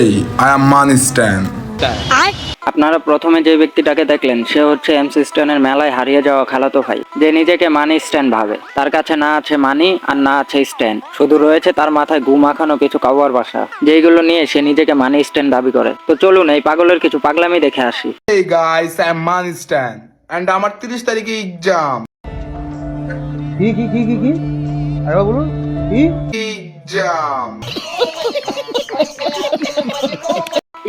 এই I am মানি স্ট্যান। আপনারা প্রথমে যে ব্যক্তিটাকে দেখলেন সে হচ্ছে এমসি স্ট্যানের মেলায় হারিয়ে যাওয়া খালাতো ভাই, যে নিজেকে মানি স্ট্যান্ড ভাবে। তার কাছে না আছে মানি আর না আছে স্ট্যান্ড, শুধু রয়েছে তার মাথায় গু মাখানো কিছু কাওয়ার বাসা, যেইগুলো নিয়ে সে নিজেকে মানি স্ট্যান্ড দাবি করে। তো চলুন এই পাগলের কিছু পাগলামি দেখে আসি। এই গাইস আই এম মানি স্ট্যান এন্ড আমার 30 তারিখে এক্সাম। কি আরে বলুন কি এক্সাম।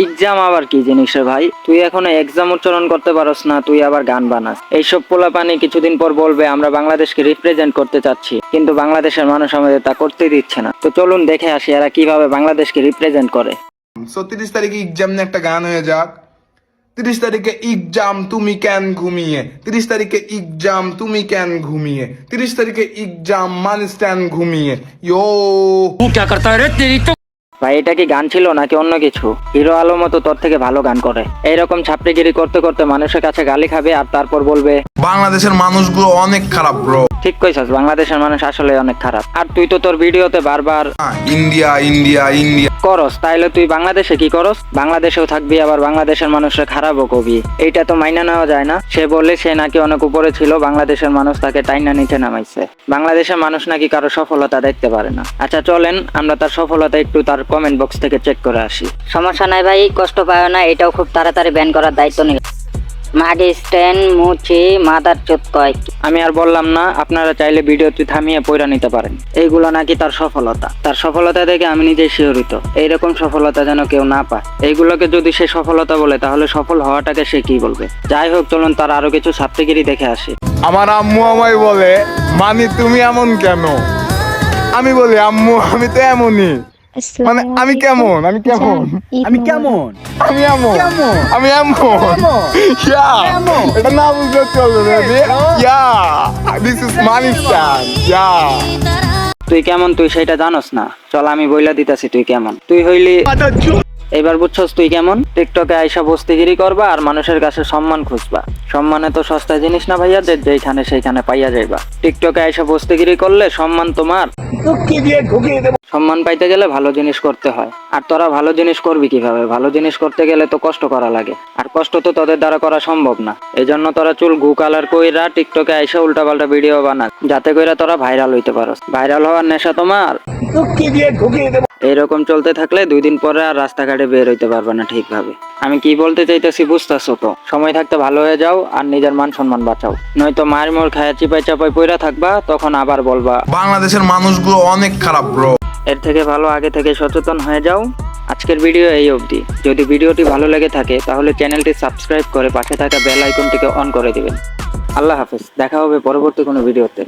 এক্সাম আবার কি জিনিস রে ভাই? তুই এখনো এক্সাম উচ্চারণ করতে পারস না, তুই আবার গান বানাস। এইসব পোলাপানি কিছুদিন পর বলবে আমরা বাংলাদেশকে রিপ্রেজেন্ট করতে চাচ্ছি, কিন্তু বাংলাদেশের মানুষ আমাদের তা করতে দিচ্ছে না। তো চলুন দেখে আসি এরা কিভাবে বাংলাদেশকে রিপ্রেজেন্ট করে। 30 তারিখে এক্সাম নিয়ে একটা গান হয়ে যাক। 30 তারিখে এক্সাম তুমি কেন ঘুমিয়ে, 30 তারিখে এক্সাম তুমি কেন ঘুমিয়ে, 30 তারিখে এক্সাম মানি স্ট্যান্ড ঘুমিয়ে। ইয়ো ভাই এটা কি গান ছিল নাকি অন্য কিছু? হিরো আলমও তো তোর থেকে ভালো গান করে। এইরকম ছাপড়িগিরি করতে করতে মানুষের কাছে গালি খাবে আর তারপর বলবে বাংলাদেশের মানুষগুলো অনেক খারাপ ব্রো। ঠিক কইছস, বাংলাদেশের মানুষ আসলে অনেক খারাপ। আর তুই তো তোর ভিডিওতে বারবার ইন্ডিয়া ইন্ডিয়া ইন্ডিয়া করস, তাইলে তুই বাংলাদেশে কি করস? বাংলাদেশেও থাকবি আবার বাংলাদেশের মানুষরা খারাপও কবি, এইটা তো মাইনা নেওয়া যায় না। সে বলে সে নাকি অনেক উপরে ছিল, বাংলাদেশের মানুষ তাকে টাইনা নিচে নামাইছে। বাংলাদেশের মানুষ নাকি কারো সফলতা দেখতে পারে না। আচ্ছা চলেন আমরা তার সফলতা একটু তার কমেন্ট বক্স থেকে চেক করে আসি। সমস্যা নাই ভাই, কষ্ট পায় না, এটাও খুব তাড়াতাড়ি ব্যান করার দায়িত্ব নেই। মাডি স্ট্যান্ড মুচি মাদার চোদ কয়। আমি আর বললাম না, আপনারা চাইলে ভিডিওটি থামিয়ে পড়া নিতে পারেন। এইগুলো নাকি তার সফলতা। তার সফলতা দেখে আমি নিজেই শিহরিত। এইরকম সফলতা যেন কেউ না পায়। এইগুলোকে যদি সে সফলতা বলে তাহলে সফল হওয়াটাকে সে কি বলবে? যাই হোক চলুন তার আরো কিছু ছাত্রগিরি দেখে আসি। আমার আম্মু আমায় বলে মানি তুমি এমন কেন? আমি বলি আম্মু আমি তো এমনই। মানে আমি কেমন আমি কেমন আমি কেমন আমি এমন আমি এমন ইয়া এটা না বুঝলে চলবে baby. Yeah this is money stand. Yeah তুই কেমন তুই সেটা জানোস না? চল আমি বইলা দিতেছি তুই কেমন। তুই হইলি এবার বুঝছস তুই কেমন? টিকটকে আইসা বস্তিগিরি করবা আর মানুষের কাছে সম্মান খুঁজবা। সম্মানে তো সস্তা জিনিস না ভাইয়া যে যেখানে সেইখানে পাইয়া যাইবা। টিকটকে আইসা বস্তিগিরি করলে সম্মান তোমার সম্মান পাইতে গেলে ভালো জিনিস করতে হয়। আর তোরা ভালো জিনিস করবি কিভাবে? ভালো জিনিস করতে গেলে তো কষ্ট করা লাগে, আর কষ্ট তো তোদের দ্বারা করা সম্ভব না। এই জন্য তোরা চুল গু কালার কইরা টিকটকে আইসা উল্টাপাল্টা ভিডিও বানা, যাতে কইরা তোরা ভাইরাল হইতে পারস। ভাইরাল হওয়ার নেশা তোমার। এইরকম চলতে থাকলে 2 দিন পরে আর রাস্তাঘাটে বের হইতে পারবে না ঠিকভাবে। আমি কি বলতে চাইতেছি বুঝতেছো তো? সময় থাকতে ভালো হয়ে যাও আর নিজের মান সম্মান বাঁচাও, নয়তো মায়ের মোর খায়া চিপাই চাপাই পইরা থাকবা, তখন আবার বলবা বাংলাদেশের মানুষগুলো অনেক খারাপ ব্রো। এর থেকে ভালো আগে থেকে সচেতন হয়ে যাও। আজকের ভিডিও এই অবধি। যদি ভিডিওটি ভালো লেগে থাকে তাহলে চ্যানেলটি সাবস্ক্রাইব করে পাশে থাকা বেল আইকনটিকে অন করে দিবেন। আল্লাহ হাফেজ, দেখা হবে পরবর্তী কোনো ভিডিওতে।